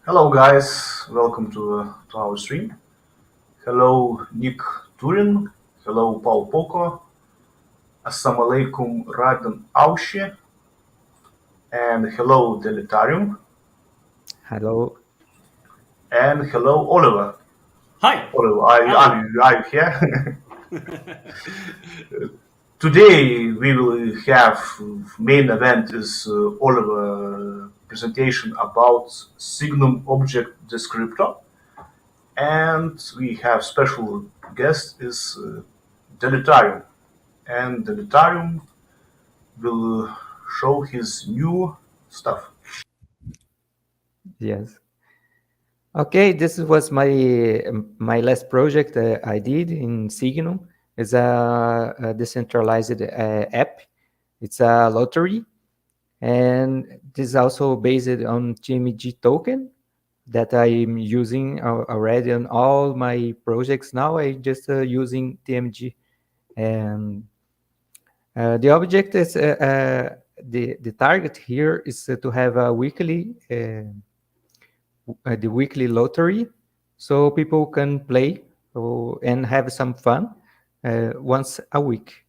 Hello, guys. Welcome to our stream. Hello, Nick Turin. Hello, Paul Poco. Assalamu alaikum, Radan Aushi. And hello, Delitarium. Hello. And hello, Oliver. Hi. Oliver, are you here? Today we will have main event is Oliver presentation about Signum object descriptor, and we have special guest is Delitarium. And the Delitarium will show his new stuff. Yes. Okay, this was my last project I did in Signum. It's a decentralized app. It's a lottery, and this is also based on TMG token that I'm using already on all my projects. Now I just using TMG, and the object is the target here is to have a weekly. The weekly lottery, so people can play and have some fun once a week.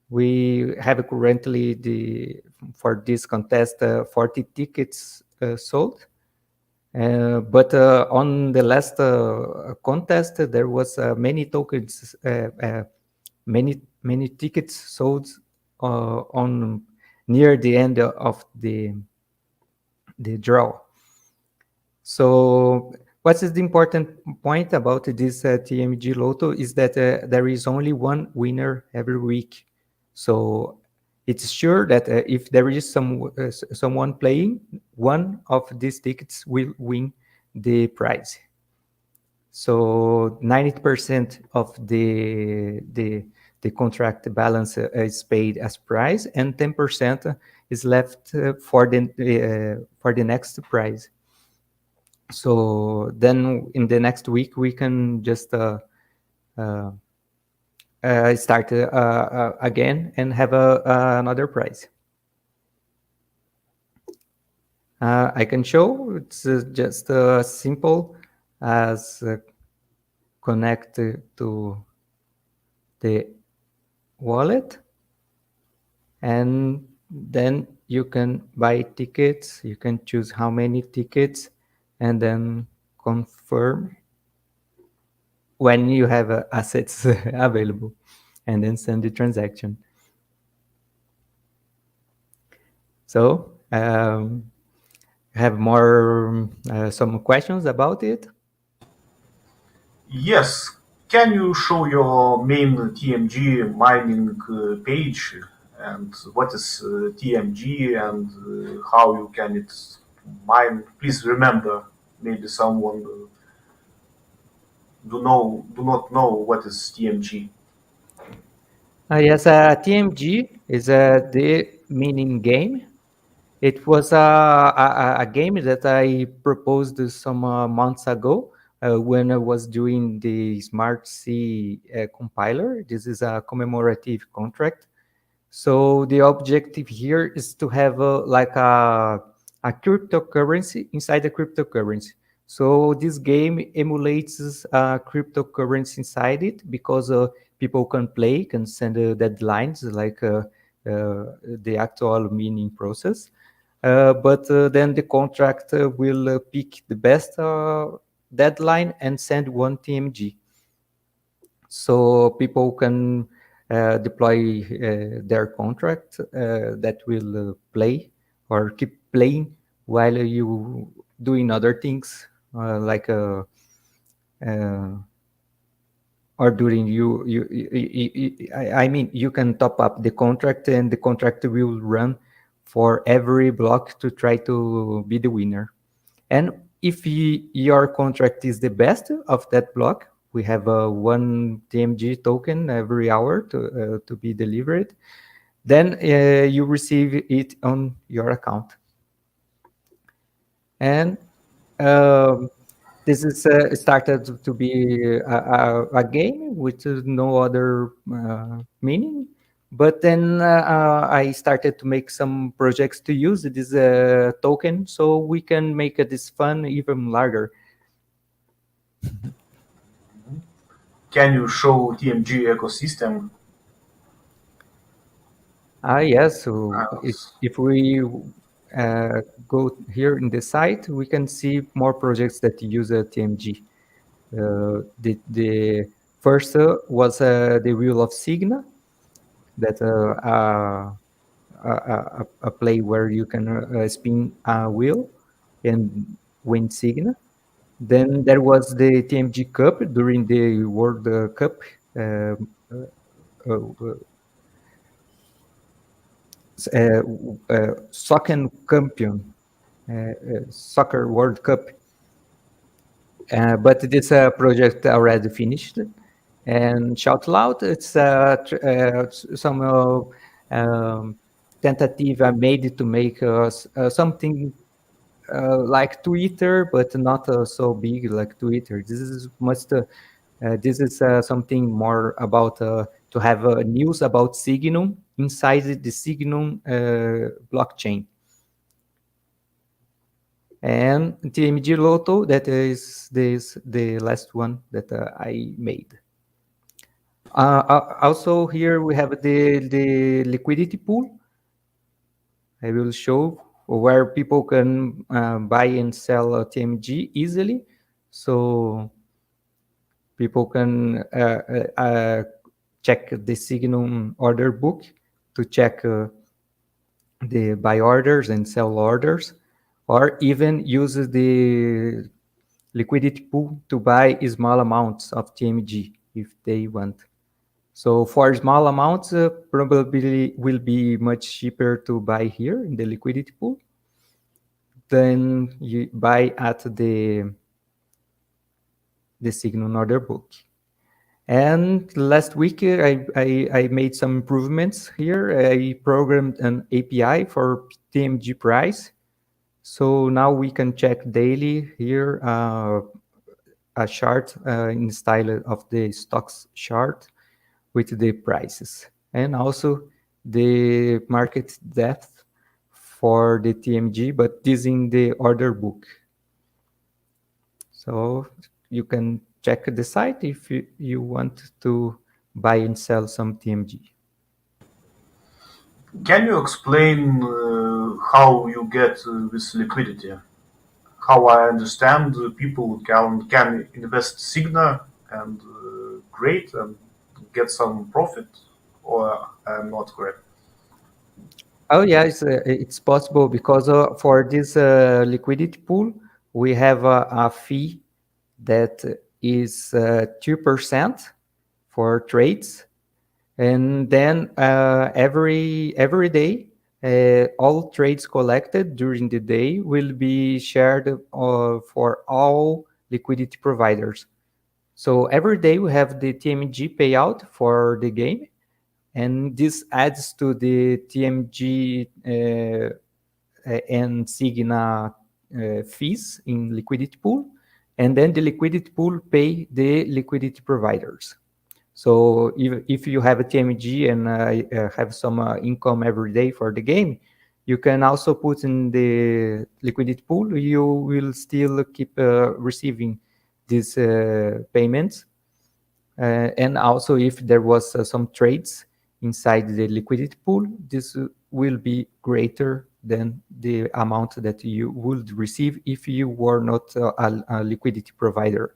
We have currently for this contest 40 tickets sold, but on the last contest there was many tokens, many tickets sold on near the end of the draw. So what is the important point about this TMG Lotto is that there is only one winner every week. So it's sure that if there is someone playing, one of these tickets will win the prize. So 90% of the contract balance is paid as prize, and 10% is left for the next prize. So then in the next week we can just start again and have another prize. I can show it's just simple as connect to the wallet, and then you can buy tickets. You can choose how many tickets and then confirm when you have assets available, and then send the transaction. So have more some questions about it? Yes, can you show your main TMG mining page and what is TMG and how you can it mine? Please remember, maybe someone do not know what is TMG. Yes, TMG is the mining game. It was a game that I proposed some months ago when I was doing the Smart C compiler. This is a commemorative contract. So the objective here is to have like a cryptocurrency inside the cryptocurrency. So this game emulates a cryptocurrency inside it because people can play, can send deadlines like the actual mining process. But then the contract will pick the best deadline and send one TMG. So people can deploy their contract that will play or keep playing while you doing other things like or during I mean you can top up the contract and the contract will run for every block to try to be the winner. And if your contract is the best of that block, we have one TMG token every hour to be delivered. Then you receive it on your account. And this is started to be a game with no other meaning. But then I started to make some projects to use this token, so we can make this fund even larger. Can you show TMG ecosystem? Yes, so As if we go here in the site, we can see more projects that use TMG. The first was the Wheel of Signa, that a play where you can spin a wheel and win Signa. Then there was the TMG Cup during the World Cup. Soccer champion, soccer World Cup. But this project already finished. And Shout Loud, it's some tentative I made to make something like Twitter, but not so big like Twitter. This is something more about to have news about Signum inside the Signum blockchain. And TMG Lotto, that is the last one that I made. Also here we have the liquidity pool. I will show where people can buy and sell TMG easily. So people can check the Signum order book to check the buy orders and sell orders, or even use the liquidity pool to buy small amounts of TMG if they want. So for small amounts, probably will be much cheaper to buy here in the liquidity pool than you buy at the Signum order book. And last week, I made some improvements here. I programmed an API for TMG price. So now we can check daily here a chart in style of the stocks chart with the prices, and also the market depth for the TMG, but this in the order book. So you can check the site if you want to buy and sell some TMG. can you explain how you get this liquidity? How I understand, people can invest Signa and great and get some profit, or I'm not correct? Oh yeah, it's possible because for this liquidity pool, we have a fee that is 2% for trades, and then every day, all trades collected during the day will be shared for all liquidity providers. So every day we have the TMG payout for the game, and this adds to the TMG and Signa fees in liquidity pool, and then the liquidity pool pay the liquidity providers. So if you have a TMG and have some income every day for the game, you can also put in the liquidity pool. You will still keep receiving these payments. And also if there was some trades inside the liquidity pool, this will be greater than the amount that you would receive if you were not a liquidity provider.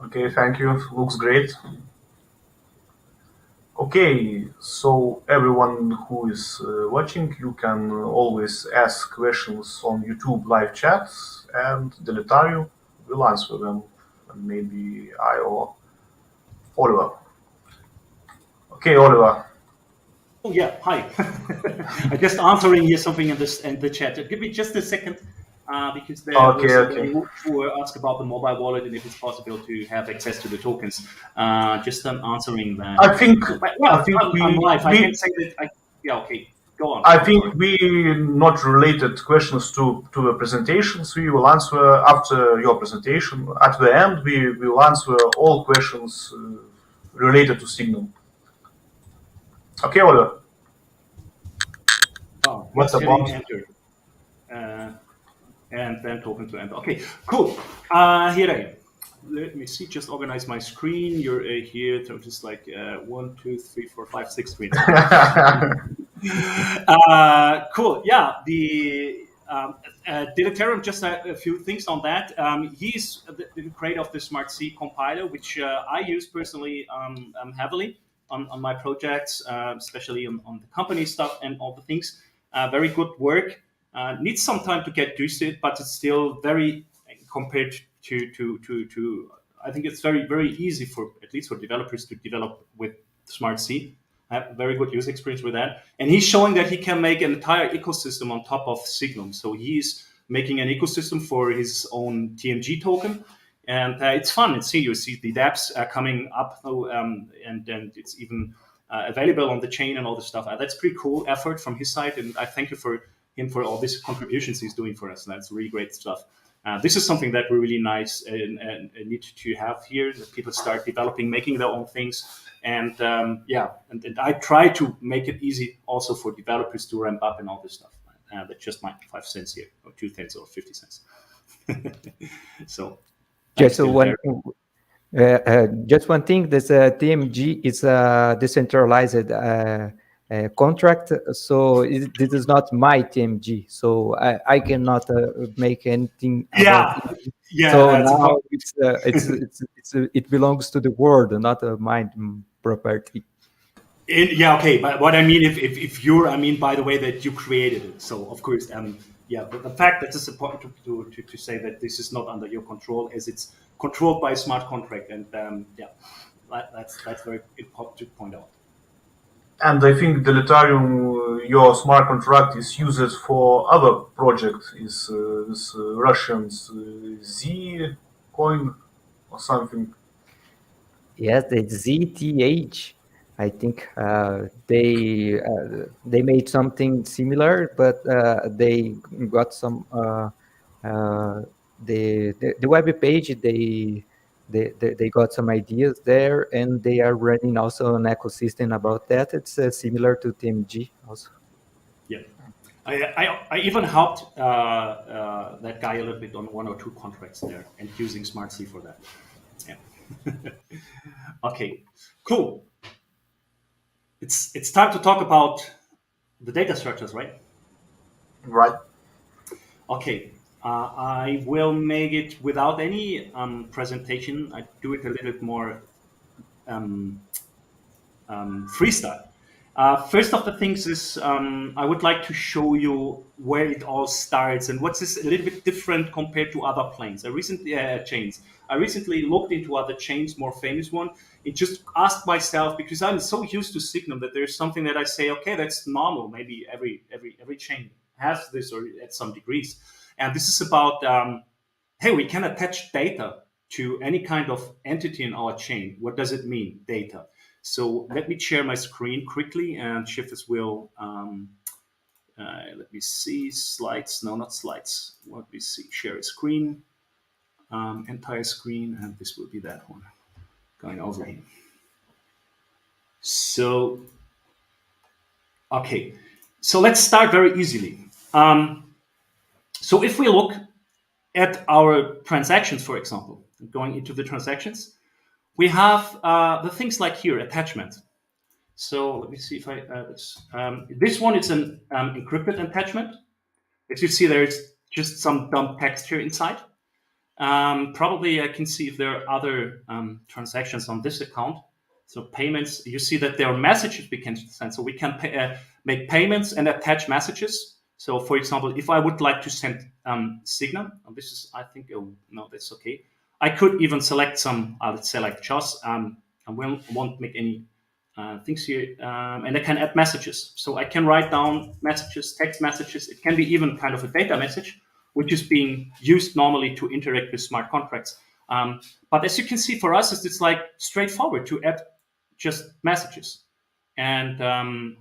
Okay, thank you. Looks great. Okay, so everyone who is watching, you can always ask questions on YouTube live chat, and Deletario will answer them, and maybe I or Oliver. Okay, Oliver. Oh yeah, hi. I'm just answering here something in the chat. Give me just a second, because there was somebody who asked about the mobile wallet and if it's possible to have access to the tokens. Just answering that. I think I'm live. I can say that. Yeah, okay. Go on. I think we not related questions to the presentations. We will answer after your presentation. At the end, we will answer all questions related to Signum. Okay, Oliver. Oh, What's just about? hitting enter. And then token to enter. Okay, cool. Here I let me see. Just organize my screen. You're here. So just like 1, 2, 3, 4, 5, 6 screens. Cool. Yeah. The Deletarum, just a few things on that. He's the creator of the Smart C compiler, which I use personally heavily on my projects, especially on the company stuff and all the things. Very good work. Needs some time to get used to it, but it's still very compared to I think it's very easy for at least for developers to develop with Smart C. I have very good user experience with that. And he's showing that he can make an entire ecosystem on top of Signum. So he's making an ecosystem for his own TMG token. And it's fun. You see the dApps coming up, and it's even available on the chain and all this stuff. That's pretty cool effort from his side. And I thank you for him for all these contributions he's doing for us. And that's really great stuff. This is something that we're really nice and need to have here. That people start developing, making their own things. And and I try to make it easy also for developers to ramp up and all this stuff. That's just my 5 cents here, or 2 cents, or 50 cents. So, just one thing. This TMG is a decentralized contract, so this is not my TMG. So I cannot make anything about it. Yeah. So now it belongs to the world, not mine property. Okay. But what I mean, if you're, by the way that you created it. So of course, the fact that it's important to say that this is not under your control, as it's controlled by a smart contract, and that's very important to point out. And I think Deletarum, your smart contract is used for other projects. Is this Russians Z coin or something? Yes, it's ZTH. I think they made something similar, but they got some the web page. They got some ideas there, and they are running also an ecosystem about that. It's similar to TMG also. Yeah, I even helped that guy a little bit on 1 or 2 contracts there, and using Smart C for that. Yeah. Okay, cool. It's time to talk about the data structures, right? Right. Okay. I will make it without any presentation. I do it a little bit more freestyle. First of the things is I would like to show you where it all starts and what's this a little bit different compared to other planes. I recently looked into other chains, more famous one. It just asked myself, because I'm so used to Signum that there's something that I say, okay, that's normal. Maybe every chain has this, or at some degrees. And this is about, hey, we can attach data to any kind of entity in our chain. What does it mean, data? So let me share my screen quickly, and Shifters will, let me see, slides, no, not slides. Let me see, share a screen, entire screen, and this will be that one, going over here. So, okay, so let's start very easily. So if we look at our transactions, for example, going into the transactions, we have the things like here, attachment. So let me see if I, this one is an encrypted attachment. As you see, there's just some dumb text here inside. Probably I can see if there are other transactions on this account. So payments, you see that there are messages we can send. So we can make payments and attach messages. So for example, if I would like to send Signum, this is, I think, oh, no, that's okay. I could even select some, let's select JOS. I won't make any things here. And I can add messages. So I can write down messages, text messages. It can be even kind of a data message, which is being used normally to interact with smart contracts. But as you can see, for us, it's like straightforward to add just messages. And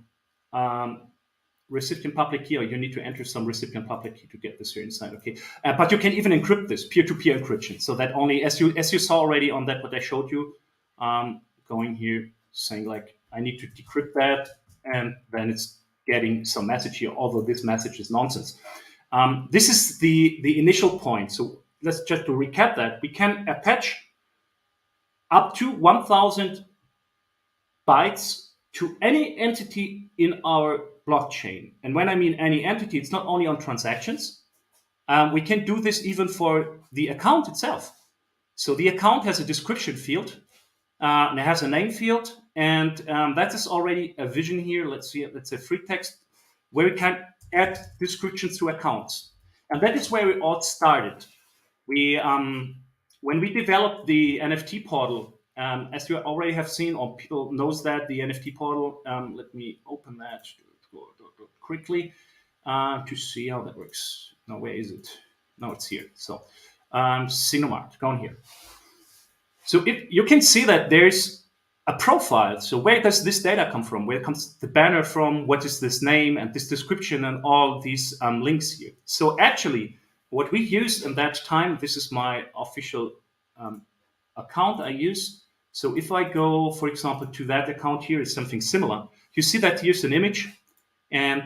recipient public key, or you need to enter some recipient public key to get this here inside. Okay, but you can even encrypt this peer-to-peer encryption, so that only, as you saw already on that what I showed you, going here saying like I need to decrypt that, and then it's getting some message here, although this message is nonsense. This is the initial point. So let's just to recap that. We can attach up to 1,000 bytes to any entity in our blockchain. And when I mean any entity, it's not only on transactions. We can do this even for the account itself. So the account has a description field, and it has a name field, and that is already a vision here. Let's see, let's say free text, where we can add descriptions to accounts. And that is where we all started. We, when we developed the NFT portal, as you already have seen, or people knows that the NFT portal, let me open that quickly to see how that works. No, where is it? No, it's here. So Cinemart, go on here. So if you can see that there's a profile. So where does this data come from? Where comes the banner from? What is this name and this description and all these links here? So actually, what we used in that time, this is my official account I use. So if I go, for example, to that account here, it's something similar. You see that here's an image, and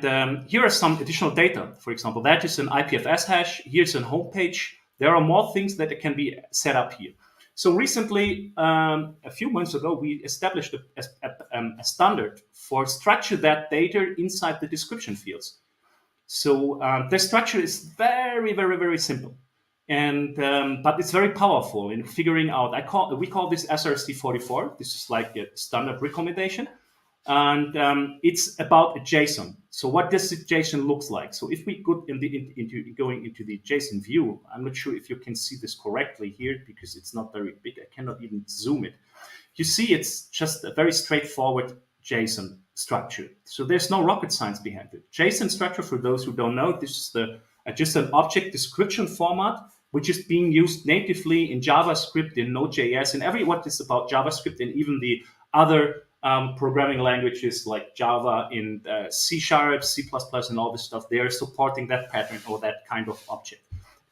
here are some additional data. For example, that is an IPFS hash. Here's a homepage. There are more things that can be set up here. So recently, a few months ago, we established a standard for structure that data inside the description fields. So the structure is very, very, very simple, and but it's very powerful in figuring out. We call this SRC44. This is like a standard recommendation, and it's about a JSON. So what does the JSON looks like? So if we go going into the JSON view, I'm not sure if you can see this correctly here because it's not very big. I cannot even zoom it. You see, it's just a very straightforward JSON structure. So there's no rocket science behind it. JSON structure, for those who don't know, this is just an object description format, which is being used natively in JavaScript, in Node.js, and what is about JavaScript, and even the other programming languages like Java and C#, C++, and all this stuff. They are supporting that pattern or that kind of object.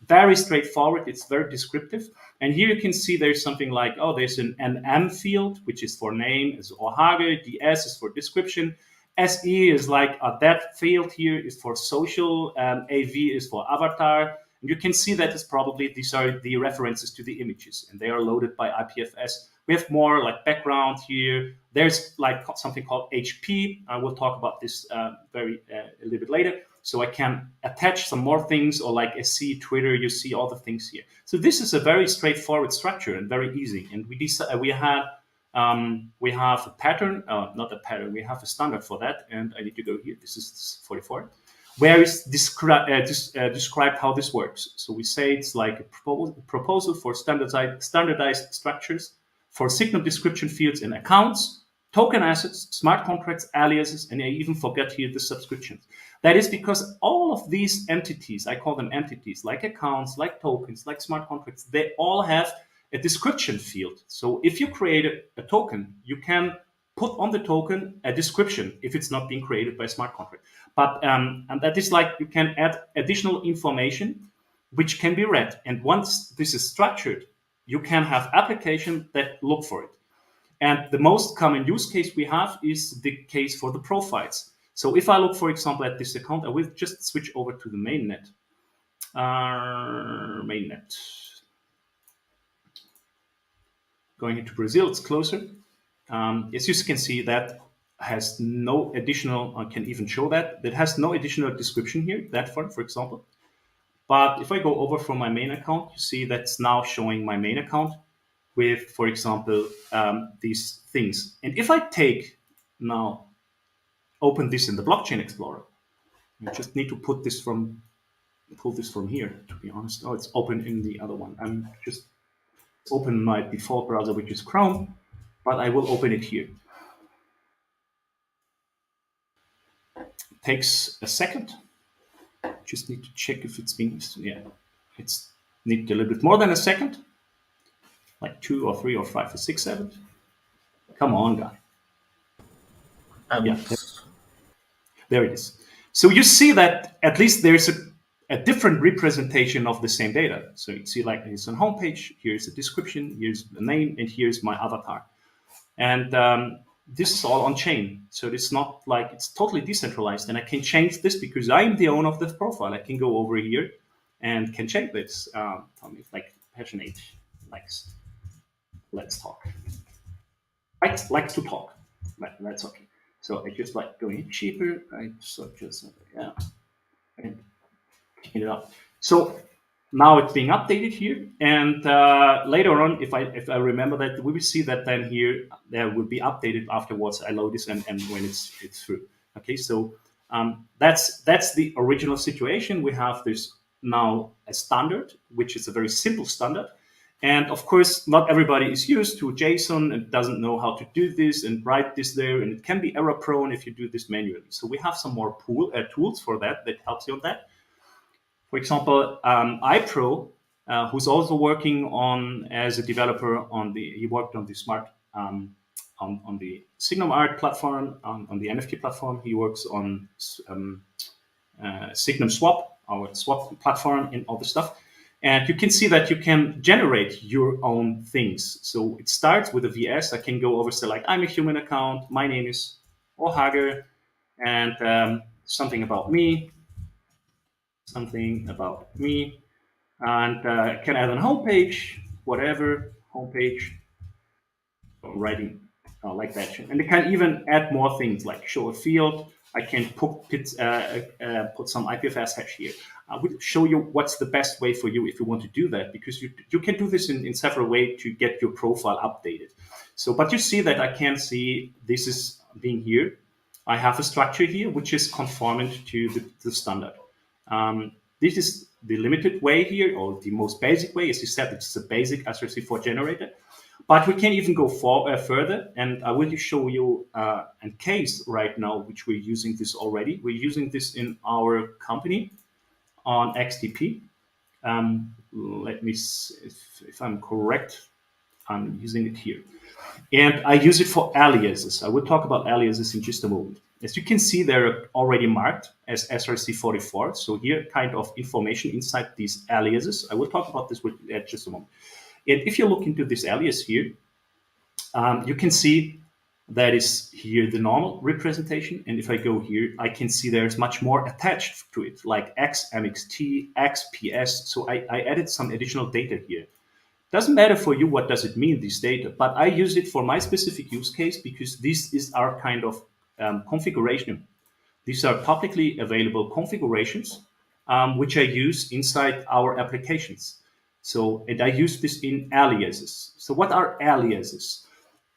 Very straightforward. It's very descriptive. And here you can see there's something like, oh, there's an NM field, which is for name, is Ohage. DS is for description. SE is like that field here is for social. AV is for avatar. And you can see that is probably, these are the references to the images, and they are loaded by IPFS. We have more like background here. There's like something called HP. I will talk about this a little bit later. So I can attach some more things, or like SC, Twitter, you see all the things here. So this is a very straightforward structure and very easy. And we have a pattern, not a pattern, we have a standard for that. And I need to go here, this is 44, where is described how this works. So we say it's like a proposal for standardized structures for signal description fields in accounts, token assets, smart contracts, aliases, and I even forget here the subscriptions. That is because all of these entities, I call them entities, like accounts, like tokens, like smart contracts, they all have a description field. So if you create a token, you can put on the token a description if it's not being created by a smart contract. But and that is like you can add additional information which can be read. And once this is structured, you can have applications that look for it. And the most common use case we have is the case for the profiles. So if I look, for example, at this account, I will just switch over to the mainnet. Mainnet. Going into Brazil, it's closer. As you can see, that has no additional, I can even show that has no additional description here, that one, for example. But if I go over from my main account, you see that's now showing my main account with, for example, these things. And if I open this in the Blockchain Explorer, you just need to pull this from here, to be honest. Oh, it's open in the other one. I'm just open my default browser, which is Chrome, but I will open it here. It takes a second. Just need to check if it's being, it's need a little bit more than a second, like 2 or 3 or 5 or 6 seconds. Come on, guy. There it is. So you see that at least there's a different representation of the same data. So you see like here's a homepage, here's a description, here's the name, and here's my avatar. And this is all on chain. So it's not like it's totally decentralized, and I can change this because I'm the owner of this profile. I can go over here and can check this. Tell me if like passionate likes. Let's talk. Likes to talk. Right, that's okay. So I just like going cheaper. I just yeah, and clean it up. So now it's being updated here, and later on, if I remember that, we will see that then here there will be updated afterwards. I load this and when it's through. Okay, so that's the original situation. We have this now a standard, which is a very simple standard. And of course, not everybody is used to JSON and doesn't know how to do this and write this there. And it can be error prone if you do this manually. So we have some more tools for that helps you on that. For example, iPro, who's also working on as a developer he worked on the smart, on the Signum Art platform, on the NFT platform. He works on Signum Swap, our swap platform, and all the stuff. And you can see that you can generate your own things. So it starts with a VS. I can go over, select, I'm a human account. My name is Ohager, and something about me. And can add a homepage, whatever, homepage, writing like that. And I can even add more things like show a field. I can put some IPFS hash here. I will show you what's the best way for you if you want to do that, because you can do this in several ways to get your profile updated. So, but you see that I can see this is being here. I have a structure here which is conformant to the standard. This is the limited way here, or the most basic way. As you said, it's a basic SRC4 generator. But we can even go further, and I will show you a case right now, which we're using this already. We're using this in our company on XDP. Let me see if I'm correct. I'm using it here. And I use it for aliases. I will talk about aliases in just a moment. As you can see, they're already marked as SRC44. So here, kind of information inside these aliases. I will talk about this with just a moment. And if you look into this alias here, you can see that is here the normal representation. And if I go here, I can see there's much more attached to it, like XMXT, XPS. So I added some additional data here. Doesn't matter for you what does it mean, this data, but I use it for my specific use case because this is our kind of configuration. These are publicly available configurations, which I use inside our applications. So, and I use this in aliases. So what are aliases?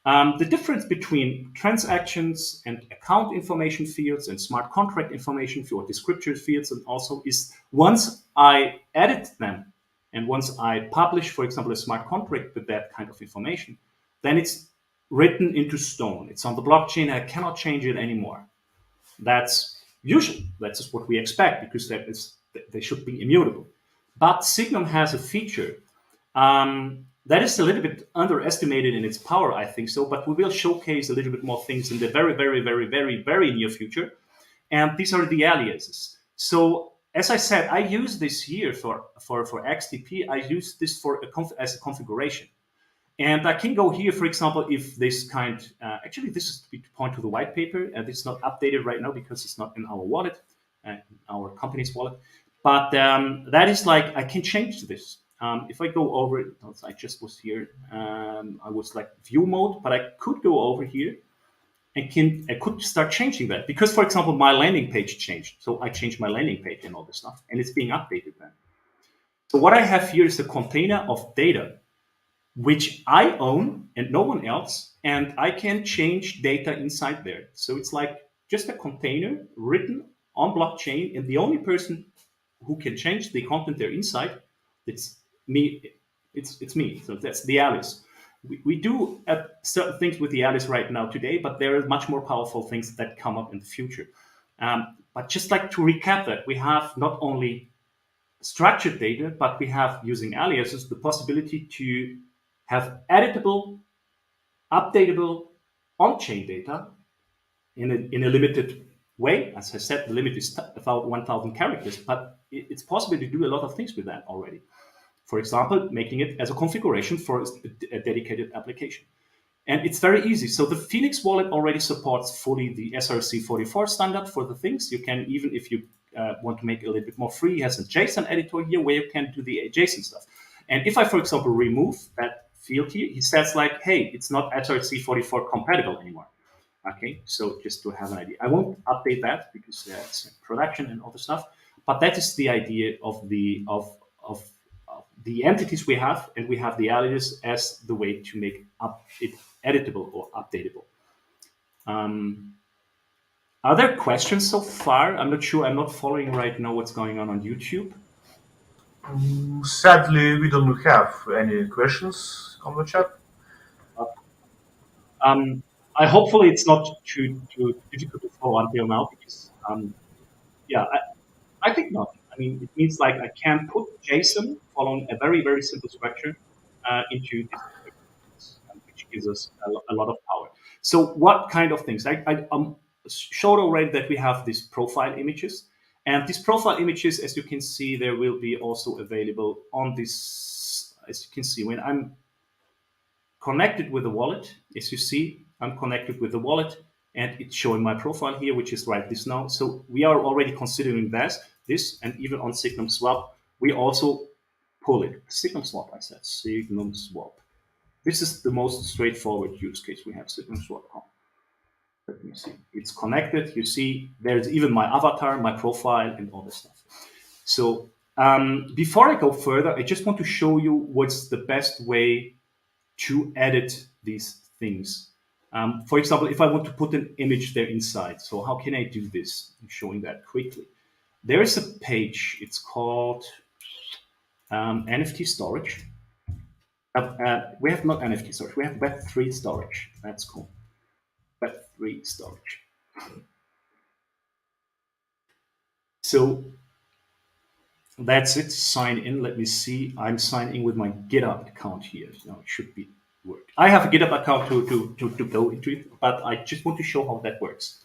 The difference between transactions and account information fields and smart contract information field, descriptor fields, and also is once I edit them and once I publish, for example, a smart contract with that kind of information, then it's written into stone. It's on the blockchain. I cannot change it anymore. That's usually, that's what we expect because they should be immutable. But Signum has a feature that is a little bit underestimated in its power, I think so, but we will showcase a little bit more things in the very, very, very, very, very near future. And these are the aliases. So as I said, I use this here for XDP. I use this as a configuration. And I can go here, for example, if this kind, actually this is to point to the white paper, and it's not updated right now because it's not in our wallet, our company's wallet. But that is like, I can change this. If I go over, I just was here, I was like view mode, but I could go over here and I could start changing that. Because, for example, my landing page changed. So I changed my landing page and all this stuff, and it's being updated then. So what I have here is a container of data, which I own and no one else, and I can change data inside there. So it's like just a container written on blockchain, and the only person who can change the content there inside, it's me. It's me. So that's the alias. We do certain things with the alias right now today, but there are much more powerful things that come up in the future. But just like to recap that, we have not only structured data, but we have, using aliases, the possibility to have editable, updatable, on-chain data in a limited way. As I said, the limit is about 1,000 characters, but it's possible to do a lot of things with that already. For example, making it as a configuration for a dedicated application. And it's very easy. So the Phoenix wallet already supports fully the SRC44 standard for the things. You can, even if you want to make it a little bit more free, it has a JSON editor here where you can do the JSON stuff. And if I, for example, remove that field here, he says like, hey, it's not SRC44 compatible anymore. Okay, so just to have an idea. I won't update that because it's in production and other stuff. But that is the idea of the entities we have, and we have the alias as the way to make it editable or updatable. Are there questions so far? I'm not sure. I'm not following right now what's going on YouTube. Sadly, we don't have any questions on the chat. I hopefully it's not too difficult to follow until now because yeah, I think not. I mean, it means like I can put JSON following a very, very simple structure into this, which gives us a lot of power. So what kind of things? I showed already that we have these profile images. And these profile images, as you can see, there will be also available on this, as you can see, when I'm connected with the wallet, as you see, I'm connected with the wallet, and it's showing my profile here, which is right this now. So we are already considering this, and even on Signum Swap, we also pull it. Signum Swap, I said, Signum Swap. This is the most straightforward use case we have, Signum Swap. Let me see. It's connected. You see, there's even my avatar, my profile, and all this stuff. So before I go further, I just want to show you what's the best way to edit these things. For example, if I want to put an image there inside, so how can I do this? I'm showing that quickly. There is a page. It's called NFT storage. We have not NFT storage. We have Web3 storage. That's cool. Web3 storage. So that's it. Sign in. Let me see. I'm signed in with my GitHub account here. Now it should be work. I have a GitHub account to go into it, but I just want to show how that works.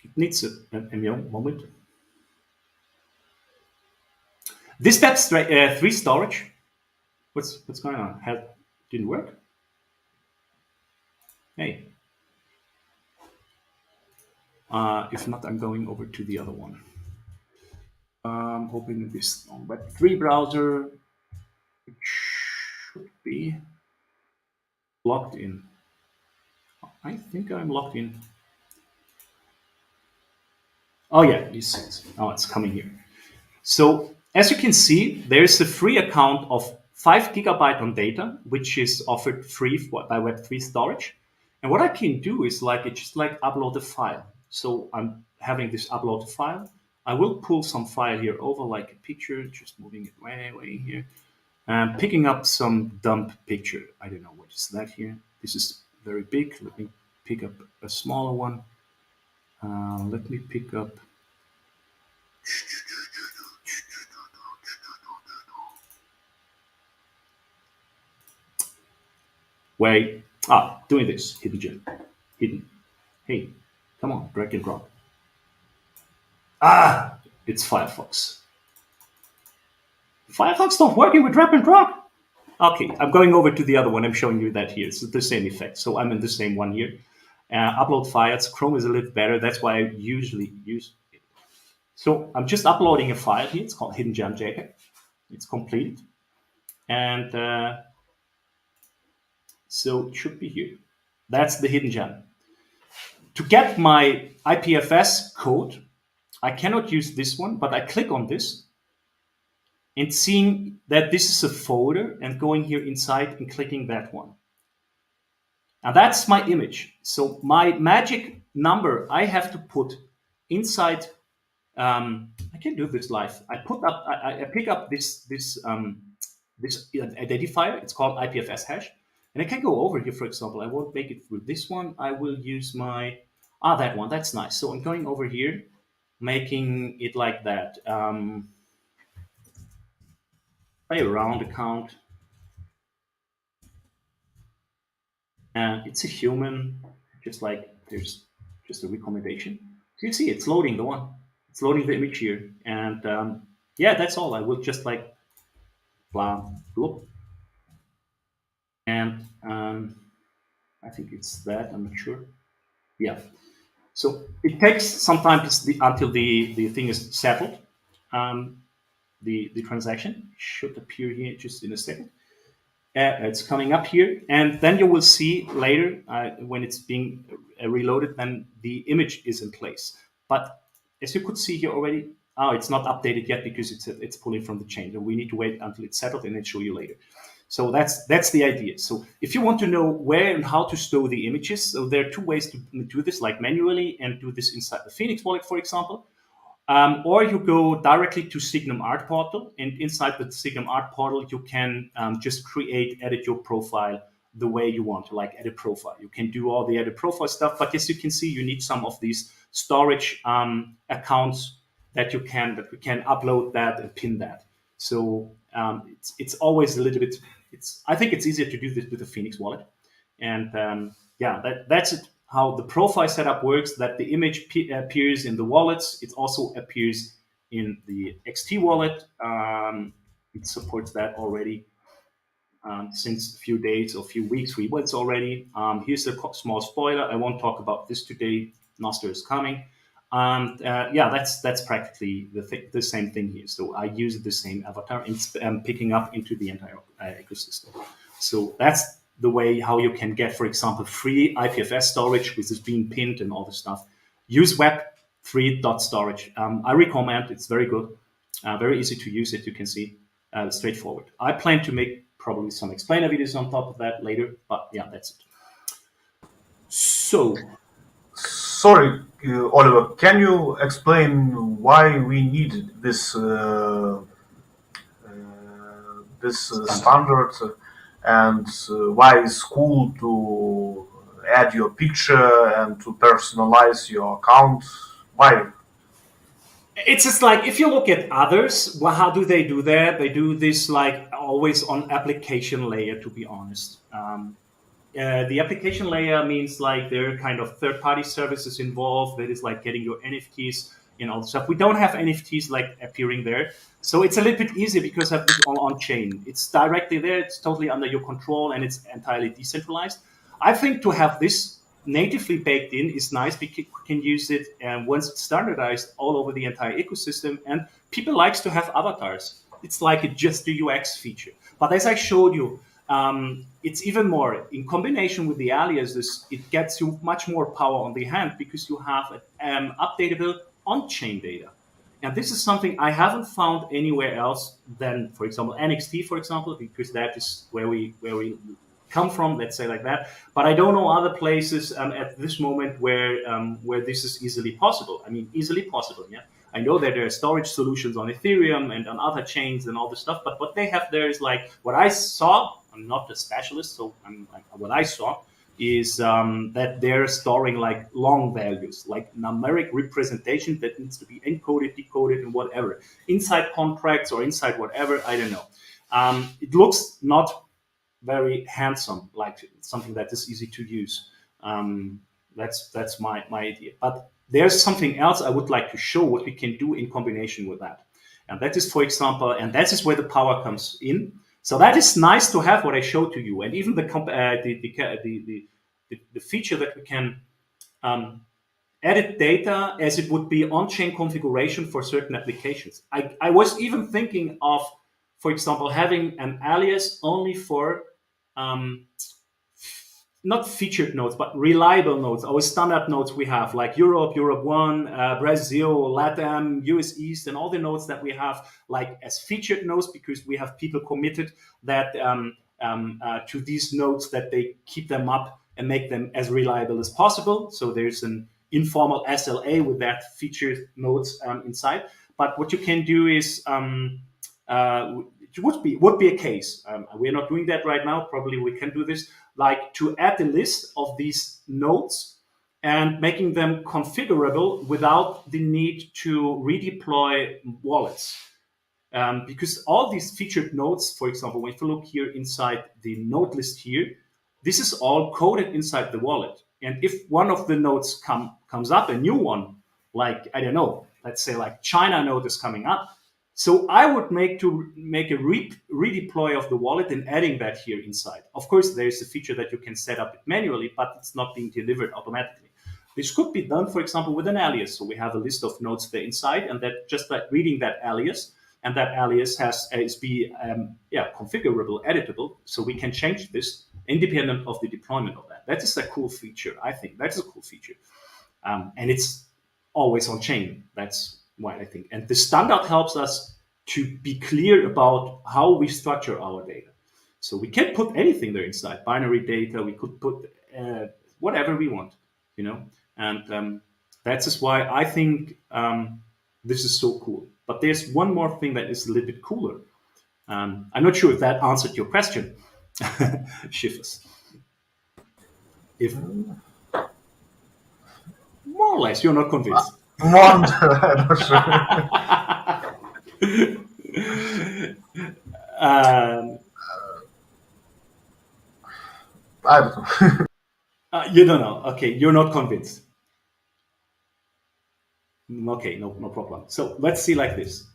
It needs a moment. This Web3 storage. What's going on? Didn't work. Hey. If not, I'm going over to the other one. Opening this on Web3 browser. It should be logged in. I think I'm logged in. Oh yeah, you see it. Oh, it's coming here. So as you can see, there's a free account of 5 GB on data, which is offered free by Web3 storage. And what I can do is just upload a file. So I'm having this upload file. I will pull some file here over, like a picture, just moving it way here. And picking up some dump picture. I don't know what is that here. This is very big. Let me pick up a smaller one. Let me pick up. Wait. Doing this. Hidden gem. Hidden. Hey, come on, drag and drop. It's Firefox. Firefox not working with drag and drop. Okay, I'm going over to the other one. I'm showing you that here. It's the same effect. So I'm in the same one here. Upload files. Chrome is a little better. That's why I usually use it. So I'm just uploading a file here. It's called Hidden Gem JPEG. It's completed. And so it should be here. That's the Hidden Gem. To get my IPFS code, I cannot use this one, but I click on this and seeing that this is a folder and going here inside and clicking that one. Now that's my image. So my magic number I have to put inside. I can do this live. I pick up this identifier. It's called IPFS hash, and I can go over here. For example, I won't make it through this one. I will use my that one. That's nice. So I'm going over here, making it like that. Play around account. And it's a human, just like there's just a recommendation. So you see, it's loading the one. It's loading the image here. And yeah, that's all. I will just like, blah, bloop. And I think it's that. I'm not sure. Yeah. So it takes sometimes until the thing is settled. The transaction should appear here just in a second. It's coming up here, and then you will see later when it's being reloaded, then the image is in place. But as you could see here already, it's not updated yet because it's pulling from the chain. So we need to wait until it's settled and then show you later. So that's the idea. So if you want to know where and how to store the images, so there are two ways to do this, like manually and do this inside the Phoenix wallet, for example. Or you go directly to Signum Art Portal, and inside the Signum Art Portal, you can just edit your profile the way you want to, like edit profile. You can do all the edit profile stuff, but as you can see, you need some of these storage accounts that we can upload that and pin that. So it's always a little bit. I think it's easier to do this with the Phoenix wallet, and that's it. How the profile setup works, that the image appears in the wallets. It also appears in the XT wallet. It supports that already since a few days or a few weeks, 3 months already. Here's a small spoiler. I won't talk about this today. Nostr is coming. That's practically the same thing here. So I use the same avatar and picking up into the entire ecosystem. So that's the way how you can get, for example, free IPFS storage, which is being pinned and all this stuff. Use web3.storage. I recommend. It's very good, very easy to use it. You can see straightforward. I plan to make probably some explainer videos on top of that later, but yeah, that's it. So, sorry, Oliver, can you explain why we need this standard? And why it's cool to add your picture and to personalize your account? Why? It's just like, if you look at others, well, how do they do that? They do this like always on application layer, to be honest. The application layer means like there are kind of third-party services involved. That is like getting your NFTs and all the stuff. We don't have NFTs like appearing there. So it's a little bit easier because of this on chain. It's directly there. It's totally under your control and it's entirely decentralized. I think to have this natively baked in is nice because we can use it once it's standardized all over the entire ecosystem. And people likes to have avatars. It's like just a UX feature. But as I showed you, it's even more in combination with the aliases. It gets you much more power on the hand because you have updatable on-chain data. And this is something I haven't found anywhere else than, for example, NXT, for example, because that is where we come from, let's say like that. But I don't know other places at this moment where this is easily possible. I mean, easily possible, yeah. I know that there are storage solutions on Ethereum and on other chains and all this stuff, but what they have there is like what I saw. I'm not a specialist, so what I saw is that they're storing like long values, like numeric representation that needs to be encoded, decoded, and whatever inside contracts or inside whatever. I don't know. It looks not very handsome, like something that is easy to use. That's my idea. But there's something else I would like to show what we can do in combination with that, and that is, for example, and that is where the power comes in. So that is nice to have what I showed to you, and even the feature that we can edit data as it would be on-chain configuration for certain applications. I was even thinking of, for example, having an alias only for not featured nodes, but reliable nodes, our standard nodes we have, like Europe, Europe 1, Brazil, LATAM, US East, and all the nodes that we have, like as featured nodes, because we have people committed that to these nodes that they keep them up and make them as reliable as possible. So there's an informal SLA with that featured nodes inside. But what you can do is it would be a case. We're not doing that right now. Probably we can do this, like to add a list of these nodes and making them configurable without the need to redeploy wallets. Because all these featured nodes, for example, if you look here inside the node list here, this is all coded inside the wallet. And if one of the nodes comes up, a new one, like, I don't know, let's say like China node is coming up, So I would make a redeploy of the wallet and adding that here inside. Of course, there is a feature that you can set up it manually, but it's not being delivered automatically. This could be done, for example, with an alias. So we have a list of nodes there inside, and that just by reading that alias, and that alias is configurable, editable, so we can change this independent of the deployment of that. That is a cool feature, I think. That's a cool feature. And it's always on chain. That's why I think. And the standard helps us to be clear about how we structure our data. So we can put anything there inside, binary data. We could put whatever we want, And that's just why I think this is so cool. But there's one more thing that is a little bit cooler. I'm not sure if that answered your question, Schiffers. If more or less, you're not convinced. I'm not sure. I don't know. You don't know. Okay, you're not convinced. Okay, no problem. So let's see like this.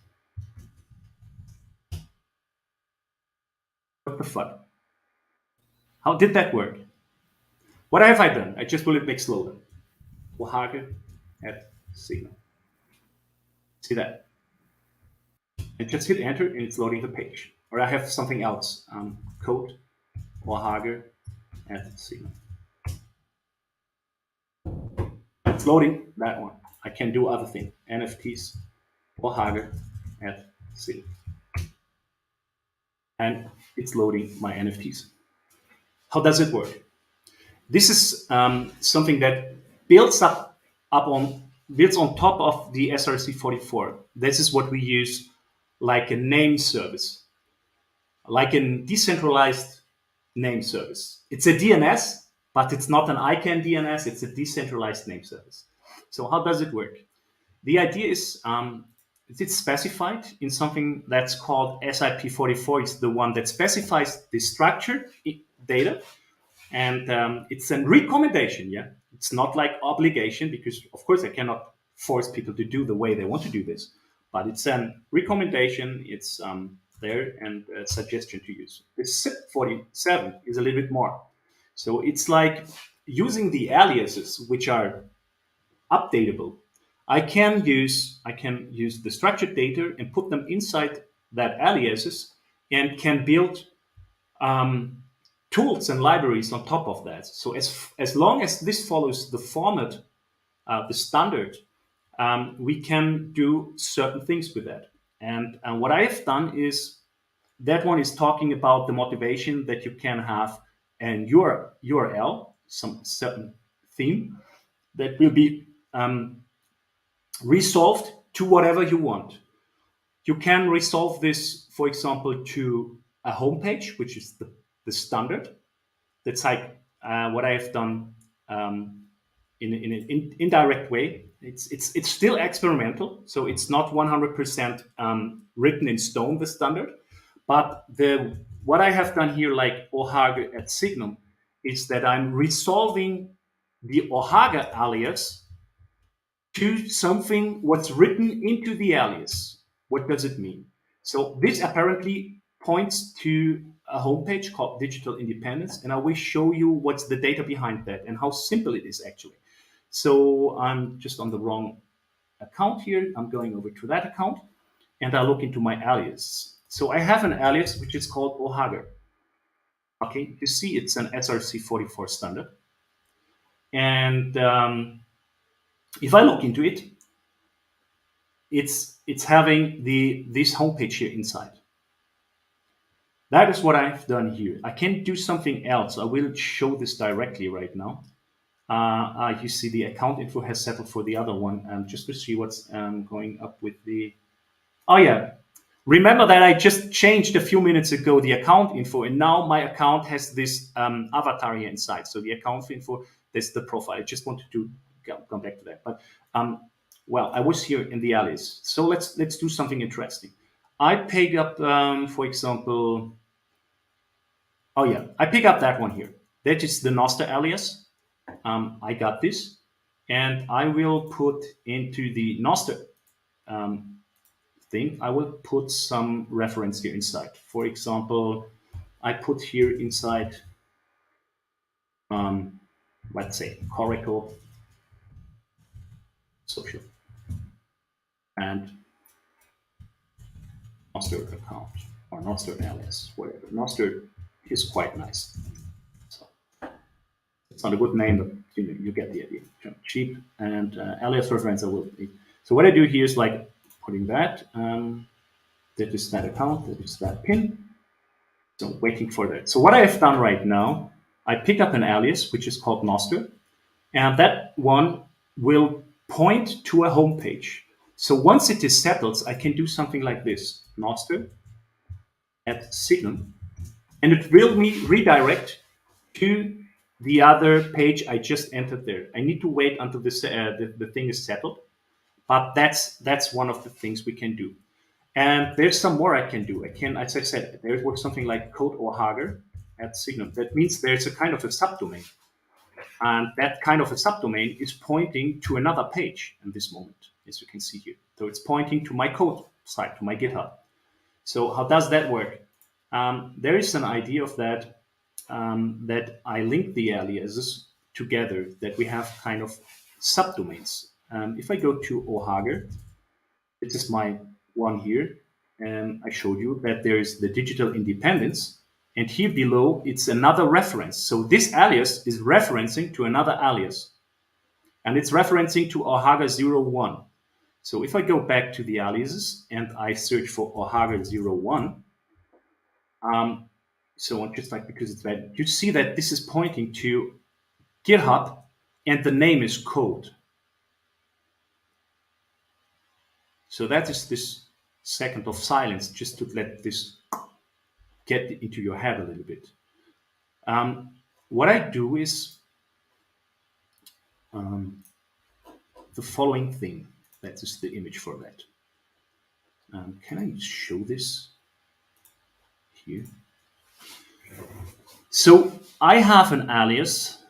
What the fuck? How did that work? What have I done? I just will make slower. Ohage at Signal. See that? And just hit enter and it's loading the page. Or I have something else. Code Ohage at Signal. It's loading that one. I can do other things. NFTs Ohage at Signal. And it's loading my NFTs. How does it work? This is something that builds on top of the SRC44. This is what we use like a name service, like a decentralized name service. It's a DNS, but it's not an ICANN DNS. It's a decentralized name service. So how does it work? The idea is it's specified in something that's called SRC44. It's the one that specifies the structured data. And it's a recommendation, yeah? It's not like obligation, because of course I cannot force people to do the way they want to do this, but it's a recommendation, it's there, and a suggestion to use. This SIP47 is a little bit more. So it's like using the aliases, which are updatable. I can use the structured data and put them inside that aliases and can build tools and libraries on top of that. So as long as this follows the format, the standard, we can do certain things with that. And what I have done is, that one is talking about the motivation that you can have an URL, some certain theme that will be resolved to whatever you want. You can resolve this, for example, to a homepage, which is the standard. That's like what I have done in an indirect way. It's still experimental, so it's not 100% written in stone, the standard. But what I have done here, like Ohage at Signum, is that I'm resolving the Ohage alias to something what's written into the alias. What does it mean? So this apparently points to a homepage called Digital Independence, and I will show you what's the data behind that and how simple it is actually. So I'm just on the wrong account here. I'm going over to that account, and I look into my alias. So I have an alias which is called Ohage. Okay, you see it's an SRC44 standard. And if I look into it, it's having this homepage here inside. That is what I've done here. I can do something else. I will show this directly right now. You see the account info has settled for the other one, just to see what's going up with the... Oh yeah, remember that I just changed a few minutes ago the account info, and now my account has this avatar here inside. So the account info, that's the profile. I just wanted to come back to that. But well, I was here in the alias. So let's do something interesting. I pick up, for example, oh yeah, I pick up that one here. That is the Noster alias. I got this, and I will put into the Noster thing, I will put some reference here inside. For example, I put here inside, let's say, Coracle Social and Nostr account or Nostr alias, whatever. Nostr is quite nice. So it's not a good name, but you get the idea. Cheap and alias reference I will need. So what I do here is like putting that. That is that account. That is that pin. So waiting for that. So what I have done right now, I pick up an alias which is called Nostr, and that one will point to a home page. So once it is settled, I can do something like this: Nostr at Signum, and it will redirect to the other page I just entered there. I need to wait until this the thing is settled, but that's one of the things we can do. And there's some more I can do. I can, as I said, there was something like code or Hager at Signum. That means there's a kind of a subdomain. And that kind of a subdomain is pointing to another page in this moment, as you can see here. So it's pointing to my code site, to my GitHub. So how does that work? There is an idea of that, that I link the aliases together, that we have kind of subdomains. If I go to Ohager, this is my one here, and I showed you that there is the digital independence, and here below it's another reference. So this alias is referencing to another alias, and it's referencing to Ohager01. So if I go back to the aliases and I search for Ohager01, so just like because it's red, you see that this is pointing to GitHub, and the name is code. So that is this second of silence, just to let this get into your head a little bit. What I do is the following thing. That is the image for that. Can I show this here? So I have an alias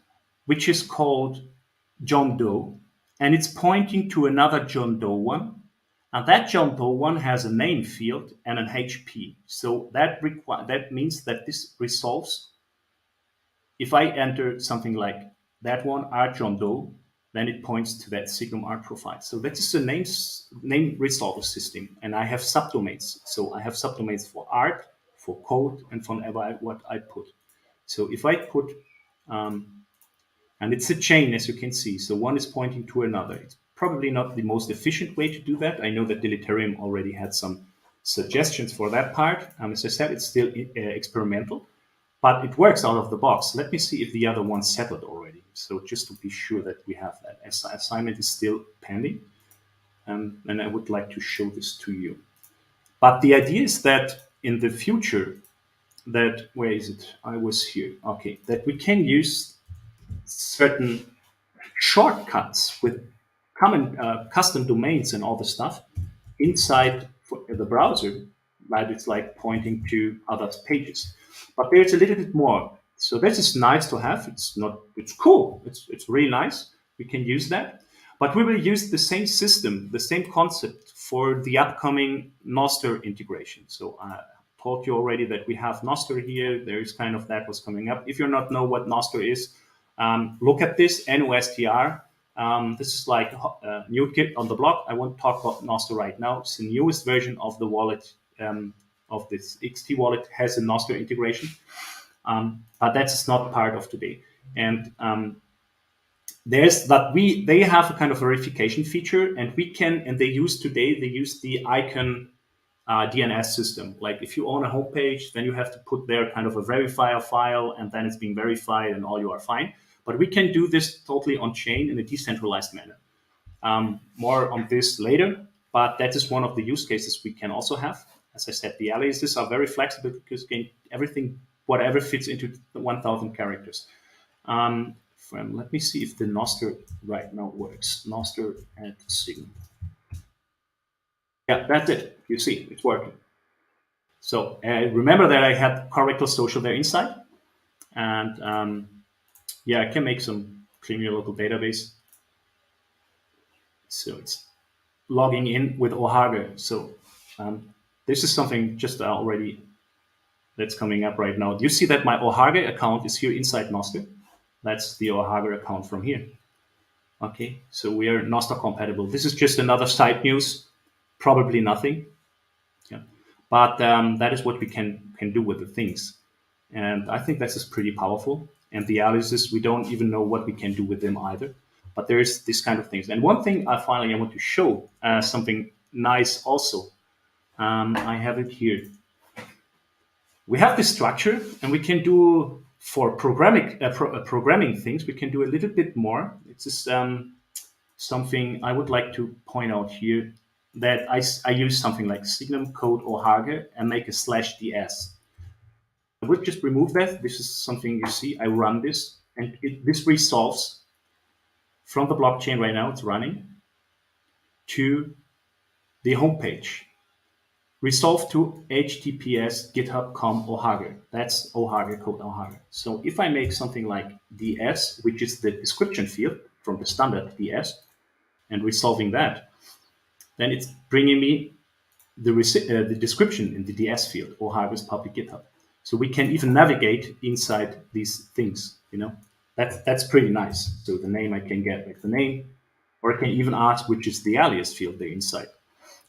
which is called John Doe, and it's pointing to another John Doe one. And that John Doe one has a name field and an HP. So that means that this resolves. If I enter something like that one, R John Doe, then it points to that Signum art profile. So that is the name resolver system. And I have subdomains. So I have subdomains for art, for code, and for what I put. So if I put, and it's a chain, as you can see. So one is pointing to another. It's probably not the most efficient way to do that. I know that Delitarium already had some suggestions for that part. As I said, it's still experimental, but it works out of the box. Let me see if the other one settled already. So just to be sure that we have that. Assignment is still pending, and I would like to show this to you. But the idea is that in the future, that, where is it? I was here. Okay, that we can use certain shortcuts with common custom domains and all the stuff inside the browser, right? It's like pointing to other pages. But there's a little bit more. So this is nice to have. It's cool. It's really nice. We can use that. But we will use the same system, the same concept for the upcoming Nostr integration. So I told you already that we have Nostr here. There is kind of that was coming up. If you not know what Nostr is, look at this, NOSTR. This is like a new kid on the block. I won't talk about Nostr right now. It's the newest version of the wallet, of this XT wallet, has a Nostr integration. But that's not part of today. And they have a kind of verification feature, and they use the icon DNS system. Like if you own a homepage, then you have to put there kind of a verifier file, and then it's being verified and all you are fine. But we can do this totally on chain in a decentralized manner. More on this later, but that is one of the use cases we can also have. As I said, the aliases are very flexible because everything, whatever fits into the 1,000 characters. Let me see if the Nostr right now works. Nostr at Signum. Yeah, that's it. You see, it's working. So remember that I had Coracle Social there inside. And yeah, I can make some clean your local database. So it's logging in with Ohager. So This is something just already that's coming up right now. You see that my Ohage account is here inside Nostr. That's the Ohage account from here. Okay, so we are Nostr compatible. This is just another side news, probably nothing. Yeah. But that is what we can do with the things. And I think this is pretty powerful. And the aliases, we don't even know what we can do with them either. But there's this kind of things. And one thing I want to show something nice also. I have it here. We have this structure, and we can do for programming things. We can do a little bit more. It's just something I would like to point out here, that I use something like signum code Ohage and make a /ds. I would just remove that. This is something you see. I run this, and this resolves from the blockchain right now. It's running to the homepage. Resolve to HTTPS GitHub.com Ohage. That's Ohage code Ohage. So if I make something like ds, which is the description field from the standard ds, and resolving that, then it's bringing me the description in the ds field, Ohage's public GitHub. So we can even navigate inside these things. That's pretty nice. So the name I can get like the name, or I can even ask which is the alias field there inside.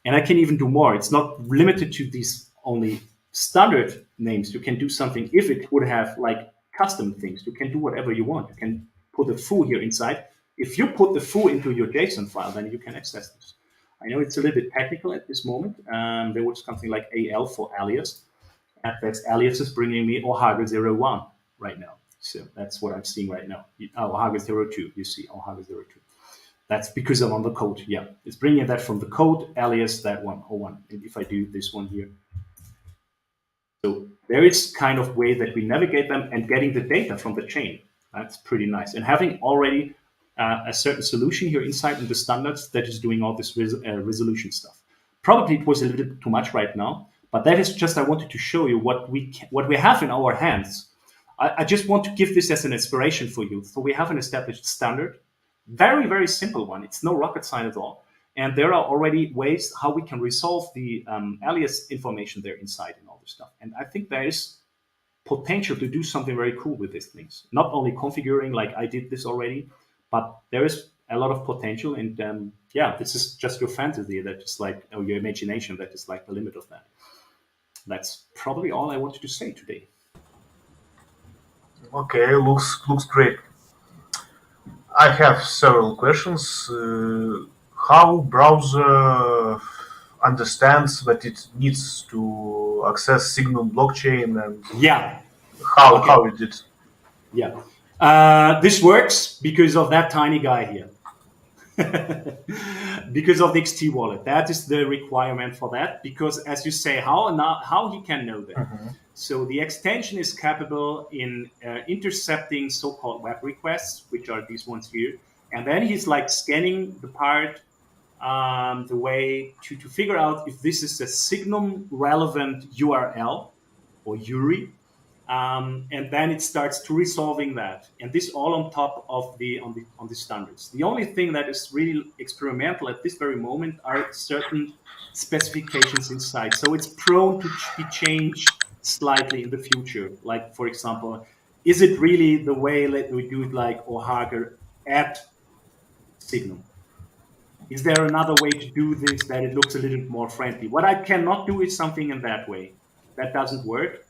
And I can even do more. It's not limited to these only standard names. You can do something. If it would have like custom things, you can do whatever you want. You can put a foo here inside. If you put the foo into your JSON file, then you can access this. I know it's a little bit technical at this moment. There was something like AL for alias. And that's aliases bringing me Ohage01 right now. So that's what I'm seeing right now. Ohage02, you see Ohage02. That's because I'm on the code. Yeah, it's bringing that from the code, alias that one, 01. And if I do this one here. So there is kind of way that we navigate them and getting the data from the chain. That's pretty nice. And having already a certain solution here inside in the standards that is doing all this resolution stuff. Probably it was a little bit too much right now, but that is just, I wanted to show you what we have in our hands. I just want to give this as an inspiration for you. So we have an established standard. Very, very simple one. It's no rocket science at all. And there are already ways how we can resolve the alias information there inside and all this stuff. And I think there is potential to do something very cool with these things. Not only configuring like I did this already, but there is a lot of potential. And yeah, this is just your fantasy that is like, or your imagination that is like the limit of that. That's probably all I wanted to say today. Okay, looks great. I have several questions. How browser understands that it needs to access Signum blockchain, and how it did? Yeah, this works because of that tiny guy here. Because of the XT wallet. That is the requirement for that. Because as you say, how he can know that? Mm-hmm. So the extension is capable in intercepting so-called web requests, which are these ones here. And then he's like scanning the part, the way to figure out if this is a Signum relevant URL or URI. And then it starts to resolving that, and this all on top of on the standards. The only thing that is really experimental at this very moment are certain specifications inside, so it's prone to be changed slightly in the future. Like for example, is it really the way that we do it like Ohage at Signum? Is there another way to do this that it looks a little bit more friendly? What I cannot do is something in that way. That doesn't work.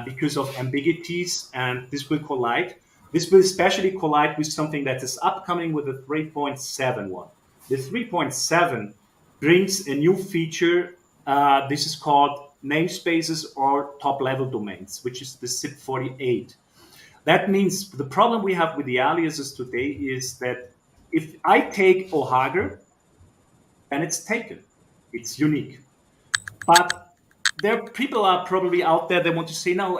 Because of ambiguities, and this will collide. This will especially collide with something that is upcoming with the 3.7 one. The 3.7 brings a new feature. This is called namespaces or top-level domains, which is the SRC44. That means the problem we have with the aliases today is that if I take Ohage, then it's taken. It's unique. But there people are probably out there that want to say, no,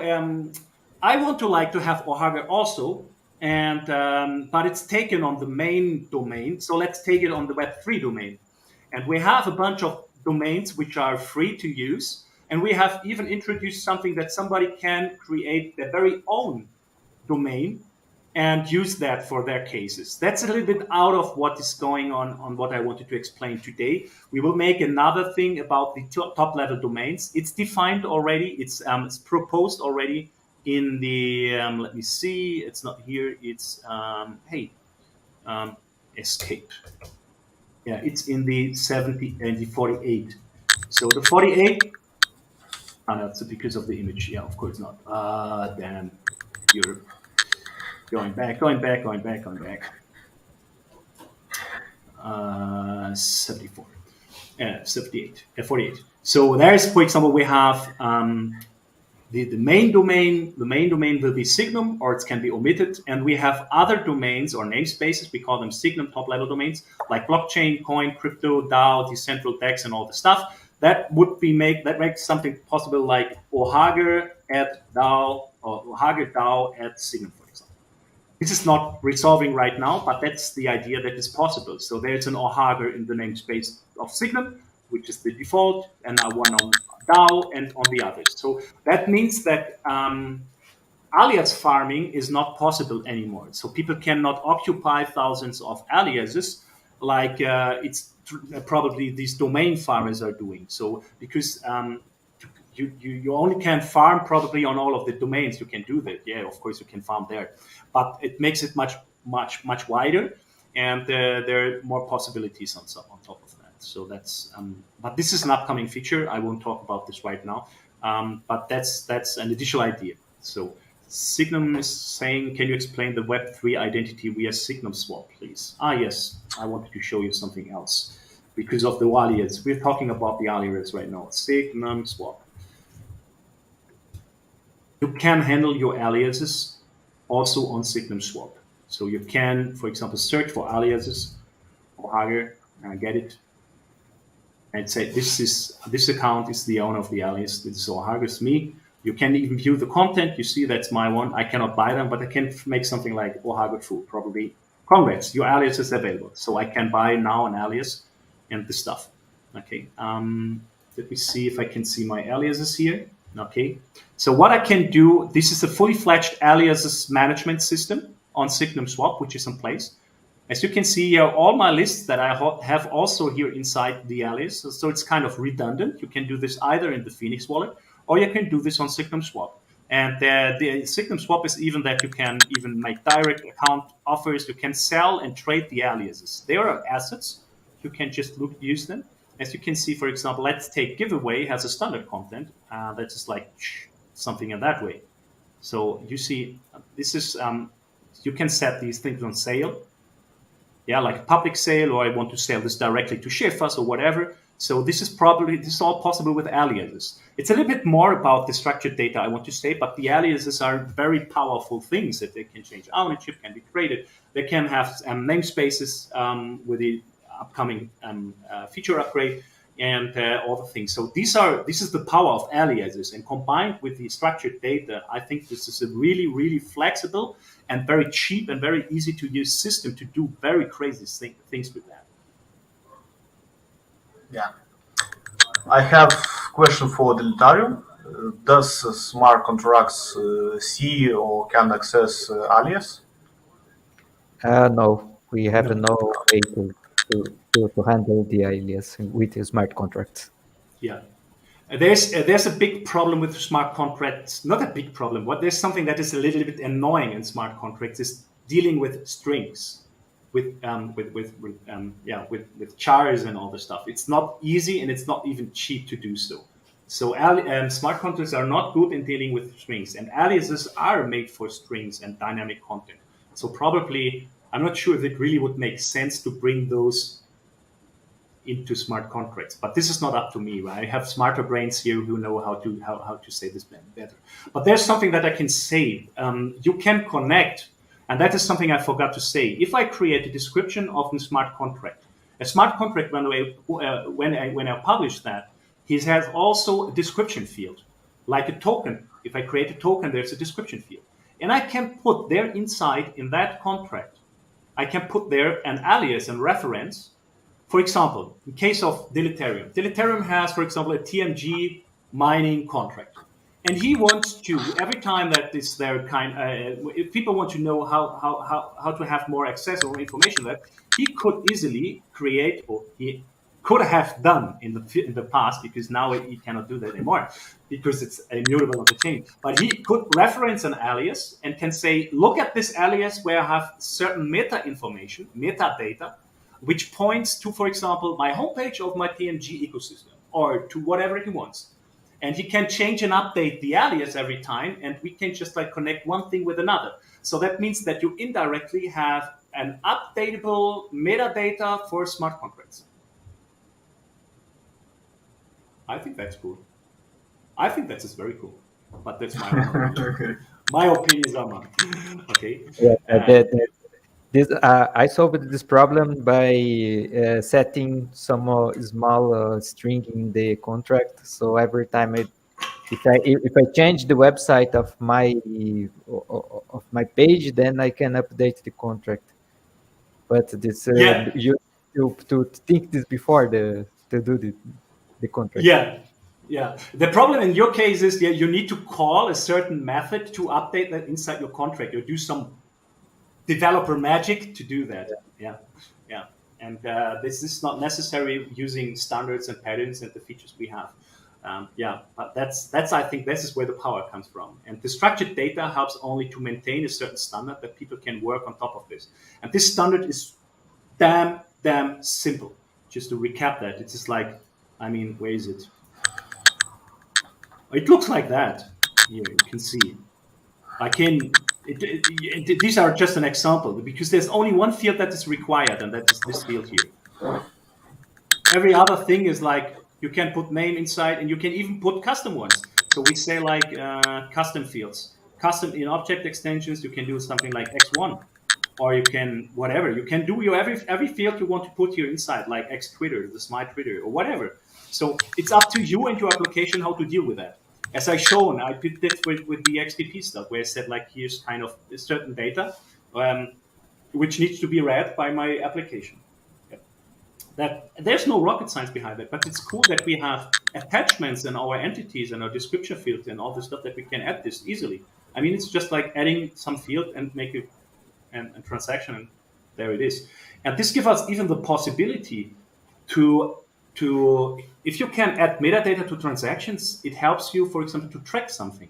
I want to like to have Ohage also, and but it's taken on the main domain, so let's take it on the Web3 domain. And we have a bunch of domains which are free to use, and we have even introduced something that somebody can create their very own domain and use that for their cases. That's a little bit out of what is going on what I wanted to explain today. We will make another thing about the top level domains. It's defined already. It's proposed already in the, let me see, it's not here. It's, escape. Yeah, it's in the 70 and the 48. So the 48, no, it's because of the image. Yeah, of course not. Damn, Europe. Going back. 74, 78, 48. So there's, for example, we have the main domain. The main domain will be Signum, or it can be omitted. And we have other domains or namespaces. We call them Signum top-level domains, like blockchain, coin, crypto, DAO, decentral DEX, and all the stuff. That makes something possible like Ohager at DAO or Ohager DAO at Signum, for example. This is not resolving right now, but that's the idea that is possible. So there's an Ohager in the namespace of Signum, which is the default, and one on DAO and on the others. So that means that alias farming is not possible anymore. So people cannot occupy thousands of aliases like it's probably these domain farmers are doing. So because you only can farm probably on all of the domains. You can do that. Yeah, of course you can farm there, but it makes it much wider, and there are more possibilities on top of that. So that's, but this is an upcoming feature. I won't talk about this right now, but that's an additional idea. So Signum is saying, can you explain the Web3 identity via Signum swap, please? Yes, I wanted to show you something else because of the alias. We're talking about the alias right now. Signum swap. You can handle your aliases also on Signum swap. So you can, for example, search for aliases or Hager, get it, and say this account is the owner of the alias. This is Hager's me. You can even view the content. You see that's my one. I cannot buy them, but I can make something like Ohager Food, probably. Congrats, your alias is available. So I can buy now an alias and the stuff. Okay. Let me see if I can see my aliases here. Okay. So what I can do, this is a fully fledged aliases management system on Signum Swap, which is in place. As you can see here, all my lists that I have also here inside the alias. So it's kind of redundant. You can do this either in the Phoenix wallet, or you can do this on Signum Swap. And the Signum Swap is even that you can even make direct account offers. You can sell and trade the aliases. They are assets. You can just use them. As you can see, for example, let's take giveaway has a standard content that's just like something in that way. So you see, this is, you can set these things on sale. Yeah, like a public sale, or I want to sell this directly to Shefas or whatever. So this is all possible with aliases. It's a little bit more about the structured data, I want to say, but the aliases are very powerful things that they can change ownership, can be created. They can have namespaces with the upcoming feature upgrade and all the things. So this is the power of aliases, and combined with the structured data, I think this is a really, really flexible and very cheap and very easy to use system to do very crazy things with that. Yeah. I have a question for Delitarium. Does smart contracts see or can access alias? No, we have no way to handle the alias with the smart contracts. Yeah. There's a big problem with smart contracts. Not a big problem, but there's something that is a little bit annoying in smart contracts is dealing with strings, with chars and all the stuff. It's not easy, and it's not even cheap to do so. So smart contracts are not good in dealing with strings, and aliases are made for strings and dynamic content. So probably, I'm not sure if it really would make sense to bring those into smart contracts, but this is not up to me, right? I have smarter brains here who know how to say this better. But there's something that I can say. You can connect, and that is something I forgot to say. If I create a description of a smart contract, when I publish that, it has also a description field, like a token. If I create a token, there's a description field, and I can put there inside in that contract, I can put there an alias and reference. For example, in case of Delitarium has, for example, a TMG mining contract. And he wants to, every time that is their kind, if people want to know how to have more access or information, that he could easily create, or he could have done in the past, because now he cannot do that anymore because it's immutable on the chain. But he could reference an alias and can say, look at this alias where I have certain meta information, metadata, which points to, for example, my homepage of my TMG ecosystem, or to whatever he wants. And he can change and update the alias every time, and we can just like connect one thing with another. So that means that you indirectly have an updatable metadata for smart contracts. I think that's cool. I think that's just very cool. But that's my opinion. My opinions are mine. Okay. This I solved this problem by setting some small string in the contract. So every time if I change the website of my page, then I can update the contract. But this you to think this before to do the contract. Yeah. The problem in your case is you need to call a certain method to update that inside your contract. You do some developer magic to do that. Yeah. And this is not necessary using standards and patterns and the features we have. But that's I think this is where the power comes from. And the structured data helps only to maintain a certain standard that people can work on top of this. And this standard is damn simple. Just to recap that, it's just like, where is it? It looks like that. Here you can see. These are just an example, because there's only one field that is required, and that is this field here. Every other thing is like, you can put name inside, and you can even put custom ones. So we say like custom fields. Custom in object extensions, you can do something like X1, or you can whatever. You can do your every field you want to put here inside, like X Twitter, the smart Twitter, or whatever. So it's up to you and your application how to deal with that. As I shown, I did this with the XDP stuff, where I said like, here's kind of certain data, which needs to be read by my application. That there's no rocket science behind it, but it's cool that we have attachments in our entities and our description field and all the stuff that we can add this easily. It's just like adding some field and make it a transaction, and there it is. And this gives us even the possibility to if you can add metadata to transactions, it helps you, for example, to track something.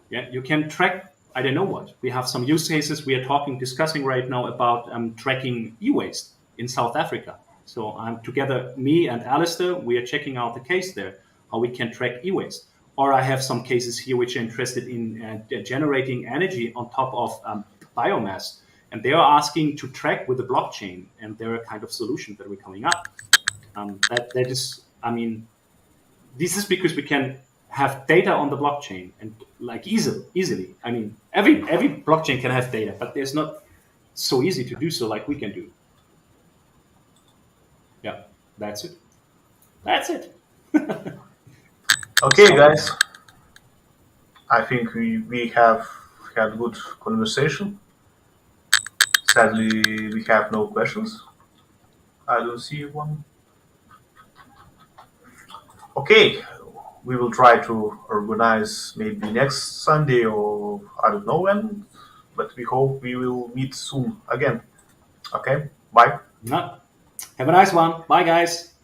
You can track, I don't know what. We have some use cases we are discussing right now about tracking e-waste in South Africa. So together, me and Alistair, we are checking out the case there, how we can track e-waste. Or I have some cases here which are interested in generating energy on top of biomass. And they are asking to track with the blockchain, and they're a kind of solution that we're coming up. That is, this is because we can have data on the blockchain and like easily. Every blockchain can have data, but it's not so easy to do so like we can do. Yeah, that's it. Okay, guys. I think we have had good conversation. Sadly, we have no questions. I don't see one. Okay, we will try to organize maybe next Sunday, or I don't know when, but we hope we will meet soon again. Okay, bye. Have a nice one. Bye, guys.